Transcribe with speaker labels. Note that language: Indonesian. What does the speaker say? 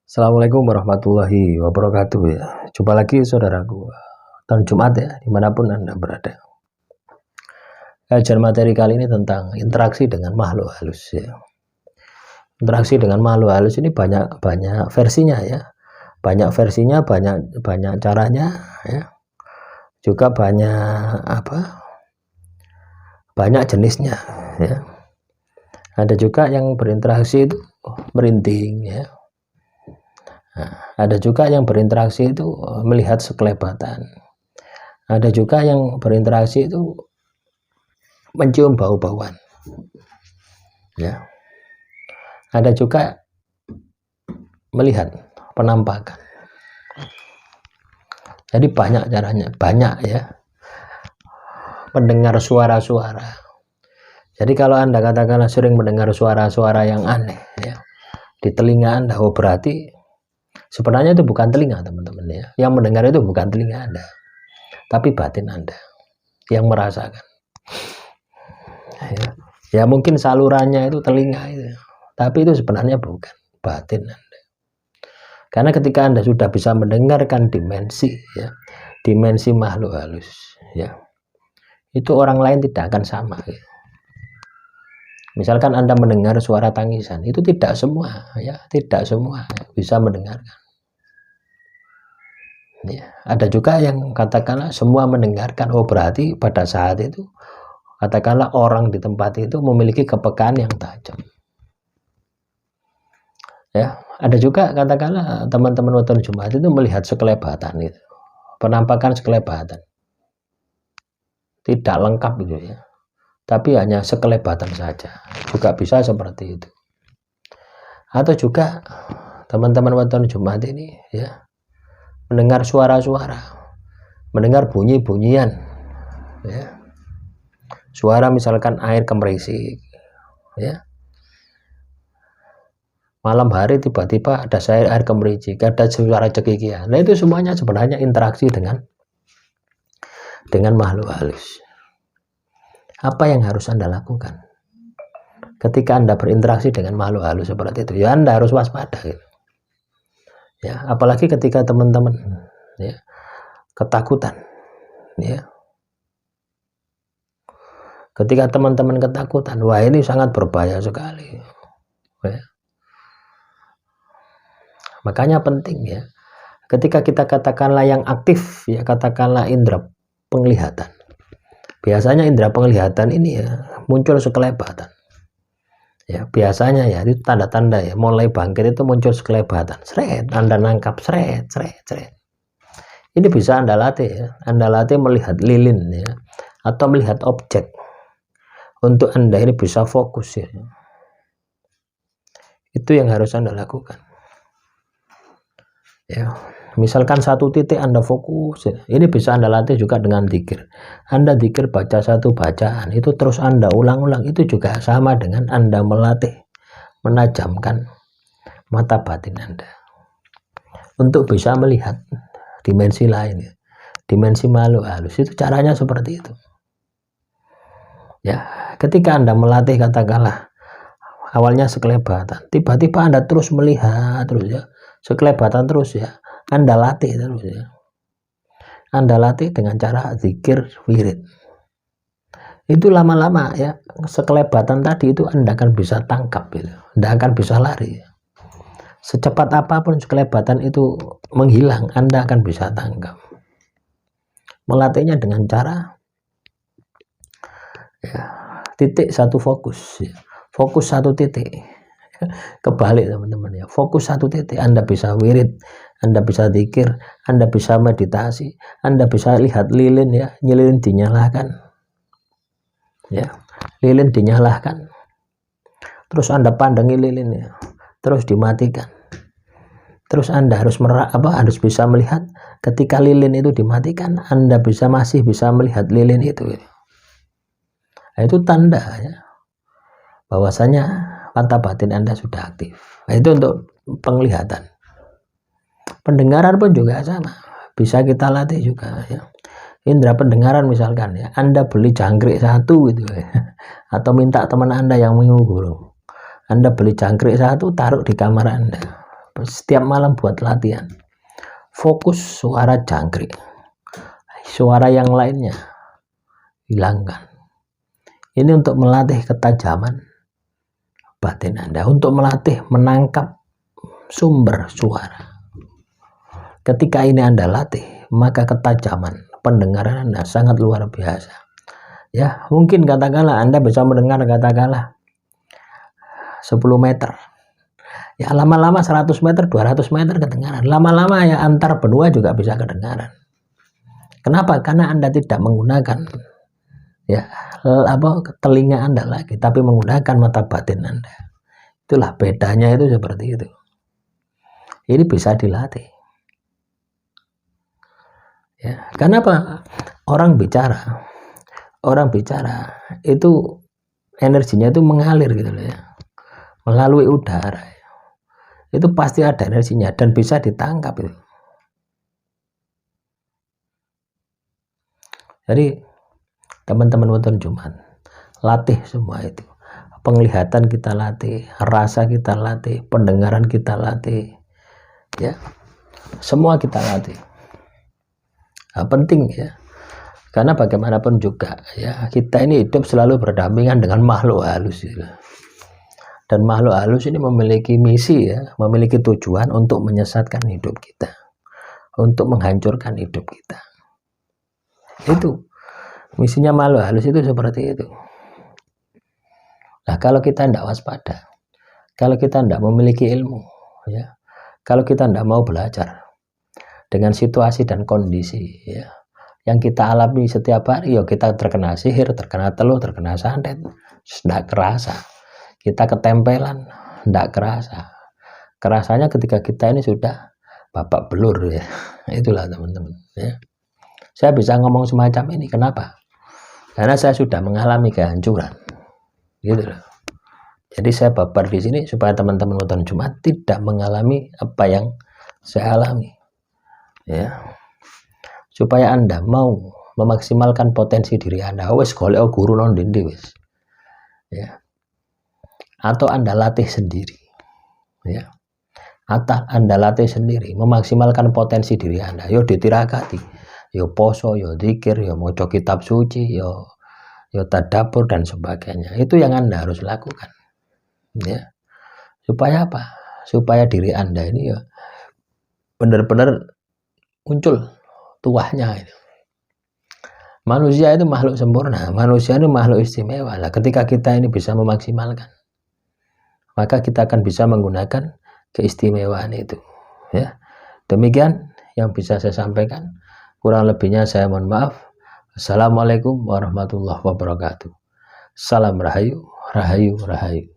Speaker 1: Assalamualaikum warahmatullahi wabarakatuh ya. Jumpa lagi saudaraku tahun Jumat ya, dimanapun Anda berada. Kajian materi kali ini tentang interaksi dengan makhluk halus ya. Interaksi dengan makhluk halus ini banyak versinya ya. Banyak versinya, banyak caranya ya. Juga banyak jenisnya ya. Ada juga yang berinteraksi itu merinding ya. Nah, ada juga yang berinteraksi itu melihat sekelebatan. Ada juga yang berinteraksi itu mencium bau-bauan. Ya. Ada juga melihat penampakan. Jadi banyak caranya, banyak ya. Mendengar suara-suara. Jadi kalau Anda katakanlah sering mendengar suara-suara yang aneh ya, di telinga Anda, oh berarti sebenarnya itu bukan telinga teman-teman ya. Yang mendengar itu bukan telinga Anda, tapi batin Anda yang merasakan. Ya mungkin salurannya itu telinga itu, tapi itu sebenarnya bukan batin Anda. Karena ketika Anda sudah bisa mendengarkan dimensi ya, dimensi makhluk halus ya, itu orang lain tidak akan sama ya. Misalkan Anda mendengar suara tangisan, itu tidak semua ya, tidak semua bisa mendengarkan. Ya, ada juga yang katakanlah semua mendengarkan, oh berarti pada saat itu katakanlah orang di tempat itu memiliki kepekaan yang tajam. Ya, ada juga katakanlah teman-teman waktu Jumat itu melihat sekelebatan itu, penampakan sekelebatan. Tidak lengkap gitu ya. Tapi hanya sekelebatan saja, juga bisa seperti itu. Atau juga teman-teman waktu Jumat ini ya, mendengar suara-suara, mendengar bunyi-bunyian ya. Suara misalkan air kemerisik ya. Malam hari tiba-tiba ada air kemerisik, ada suara cekikian. Nah itu semuanya sebenarnya interaksi dengan makhluk halus. Apa yang harus Anda lakukan ketika Anda berinteraksi dengan makhluk halus seperti itu? Ya Anda harus waspada gitu. Ya, apalagi ketika teman-teman ya ketakutan ya. Ketika teman-teman ketakutan, wah ini sangat berbahaya sekali ya. Makanya penting ya, ketika kita katakanlah yang aktif ya, katakanlah indera penglihatan, biasanya indera penglihatan ini ya muncul sekelebatan ya, biasanya ya itu tanda-tanda ya mulai bangkit itu muncul sekelebatan, seret Anda nangkap, seret. Ini bisa Anda latih ya, Anda latih melihat lilin ya, atau melihat objek untuk Anda ini bisa fokus ya. Itu yang harus Anda lakukan ya. Misalkan satu titik Anda fokus ya. Ini bisa Anda latih juga dengan dzikir. Anda dzikir baca satu bacaan itu terus Anda ulang-ulang, itu juga sama dengan Anda melatih menajamkan mata batin Anda untuk bisa melihat dimensi lain ya. Dimensi makhluk halus itu caranya seperti itu ya. Ketika Anda melatih katakanlah awalnya sekelebatan, tiba-tiba Anda terus melihat terus ya, sekelebatan terus ya, Anda latih terus ya. Anda latih dengan cara zikir wirid. Itu lama-lama ya, sekelebatan tadi itu Anda akan bisa tangkap gitu. Anda akan bisa lari. Secepat apapun sekelebatan itu menghilang, Anda akan bisa tangkap. Melatihnya dengan cara ya, titik satu fokus ya. Fokus satu titik. Kebalik teman-teman ya, fokus satu titik. Anda bisa wirid, Anda bisa zikir, Anda bisa meditasi, Anda bisa lihat lilin ya, lilin dinyalakan ya, lilin dinyalakan, terus Anda pandangi lilin ya, terus dimatikan, terus Anda harus harus bisa melihat ketika lilin itu dimatikan, Anda masih bisa melihat lilin itu ya. Nah, itu tanda ya bahwasanya mata batin Anda sudah aktif. Nah, itu untuk penglihatan. Pendengaran pun juga sama, bisa kita latih juga ya. Indra pendengaran misalkan ya, Anda beli jangkrik satu gitu ya, atau minta teman Anda yang menguguru, Anda beli jangkrik satu taruh di kamar Anda, setiap malam buat latihan. Fokus suara jangkrik, suara yang lainnya hilangkan. Ini untuk melatih ketajaman batin Anda, untuk melatih menangkap sumber suara. Ketika ini Anda latih, maka ketajaman pendengaran Anda sangat luar biasa. Ya, mungkin katakanlah Anda bisa mendengar katakanlah 10 meter. Ya, lama-lama 100 meter, 200 meter kedengaran. Lama-lama ya antar benua juga bisa kedengaran. Kenapa? Karena Anda tidak menggunakan ya telinga Anda lagi, tapi menggunakan mata batin Anda. Itulah bedanya, itu seperti itu. Ini bisa dilatih. Ya, kenapa orang bicara itu energinya itu mengalir gitu loh ya, melalui udara. Itu pasti ada energinya dan bisa ditangkap itu. Jadi teman-teman wonten Jumat, latih semua itu. Penglihatan kita latih, rasa kita latih, pendengaran kita latih, ya, semua kita latih. Nah, penting ya, karena bagaimanapun juga ya, kita ini hidup selalu berdampingan dengan makhluk halus ya. Dan makhluk halus ini memiliki misi ya, memiliki tujuan untuk menyesatkan hidup kita, untuk menghancurkan hidup kita. Itu misinya makhluk halus, itu seperti itu. Nah, kalau kita tidak waspada, kalau kita tidak memiliki ilmu ya, kalau kita tidak mau belajar dengan situasi dan kondisi ya yang kita alami setiap hari, ya kita terkena sihir, terkena teluh, terkena santet, tidak kerasa. Kita ketempelan, tidak kerasa. Kerasanya ketika kita ini sudah babak belur ya. Itulah teman-teman ya. Saya bisa ngomong semacam ini, kenapa? Karena saya sudah mengalami kehancuran. Gitu loh. Jadi saya babar di sini supaya teman-teman wonten Jumat tidak mengalami apa yang saya alami. Ya. Supaya Anda mau memaksimalkan potensi diri Anda, wis golek guru nang ndi wis. Ya. Atau Anda latih sendiri ya, atau Anda latih sendiri memaksimalkan potensi diri Anda, yo ditirakati, yo poso, yo zikir, yo maca kitab suci, yo tadabbur dan sebagainya. Itu yang Anda harus lakukan ya. Supaya apa? Supaya diri Anda ini ya benar-benar muncul tuahnya itu. Manusia itu makhluk sempurna, manusia itu makhluk istimewa. Lah ketika kita ini bisa memaksimalkan, maka kita akan bisa menggunakan keistimewaan itu ya. Demikian yang bisa saya sampaikan, kurang lebihnya saya mohon maaf. Assalamualaikum warahmatullahi wabarakatuh. Salam rahayu, rahayu, rahayu.